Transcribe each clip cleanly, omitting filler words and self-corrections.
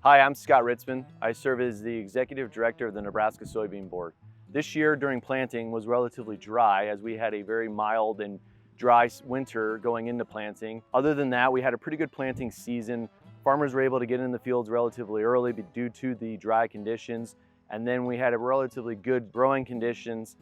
Hi, I'm Scott Ritzman. I serve as the Executive Director of the Nebraska Soybean Board. This year during planting was relatively dry as we had a very mild and dry winter going into planting. Other than that, we had a pretty good planting season. Farmers were able to get in the fields relatively early due to the dry conditions. And then we had a relatively good growing conditions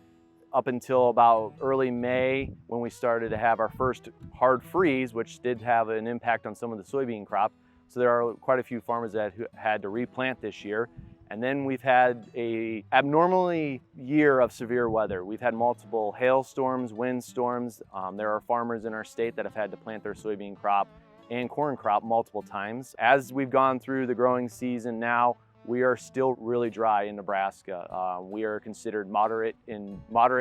up until about early May when we started to have our first hard freeze, which did have an impact on some of the soybean crop. So there are quite a few farmers that had to replant this year. And then we've had a abnormally year of severe weather. We've had multiple hailstorms, windstorms. There are farmers in our state that have had to plant their soybean crop and corn crop multiple times. As we've gone through the growing season now, we are still really dry in Nebraska. We are considered moderate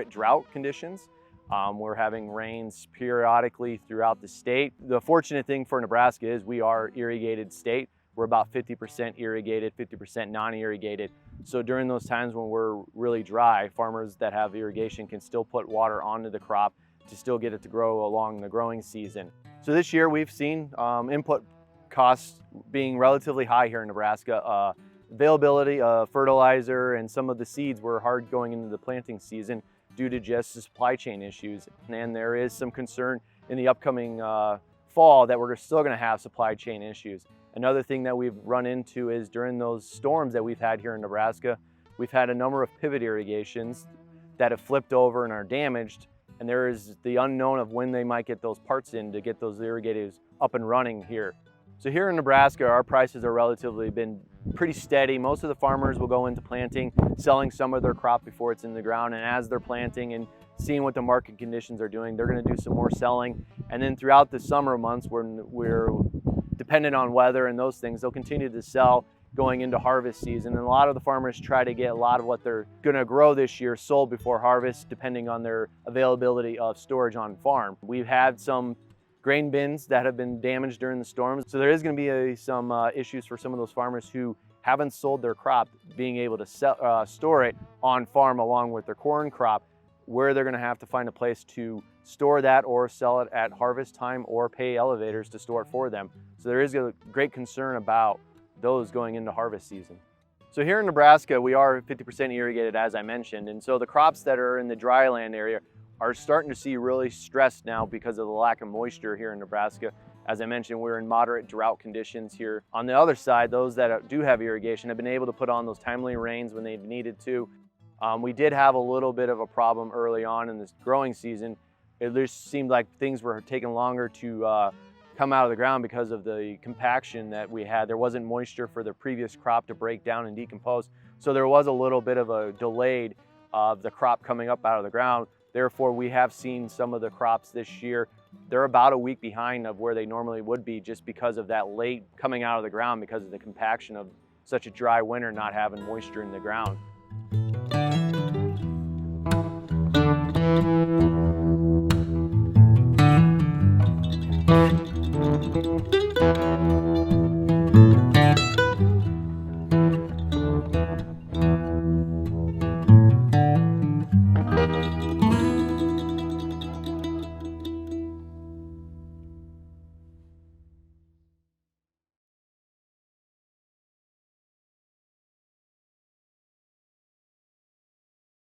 drought conditions. We're having rains periodically throughout the state. The fortunate thing for Nebraska is we are irrigated state. We're about 50% irrigated, 50% non-irrigated. So during those times when we're really dry, farmers that have irrigation can still put water onto the crop to still get it to grow along the growing season. So this year we've seen input costs being relatively high here in Nebraska. Availability of fertilizer and some of the seeds were hard going into the planting season due to just the supply chain issues. And there is some concern in the upcoming fall that we're still gonna have supply chain issues. Another thing that we've run into is during those storms that we've had here in Nebraska, we've had a number of pivot irrigations that have flipped over and are damaged. And there is the unknown of when they might get those parts in to get those irrigators up and running here. So here in Nebraska, our prices are relatively been pretty steady. Most of the farmers will go into planting, selling some of their crop before it's in the ground. And as they're planting and seeing what the market conditions are doing, they're gonna do some more selling. And then throughout the summer months when we're dependent on weather and those things, they'll continue to sell going into harvest season. And a lot of the farmers try to get a lot of what they're gonna grow this year sold before harvest, depending on their availability of storage on farm. We've had some grain bins that have been damaged during the storms. So there is going to be some issues for some of those farmers who haven't sold their crop, being able to store it on farm along with their corn crop, where they're going to have to find a place to store that or sell it at harvest time or pay elevators to store it for them. So there is a great concern about those going into harvest season. So here in Nebraska, we are 50% irrigated, as I mentioned. And so the crops that are in the dry land area are starting to see really stressed now because of the lack of moisture here in Nebraska. As I mentioned, we're in moderate drought conditions here. On the other side, those that do have irrigation have been able to put on those timely rains when they've needed to. We did have a little bit of a problem early on in this growing season. It just seemed like things were taking longer to come out of the ground because of the compaction that we had. There wasn't moisture for the previous crop to break down and decompose. So there was a little bit of a delayed of the crop coming up out of the ground. Therefore, we have seen some of the crops this year, they're about a week behind of where they normally would be just because of that late coming out of the ground because of the compaction of such a dry winter not having moisture in the ground.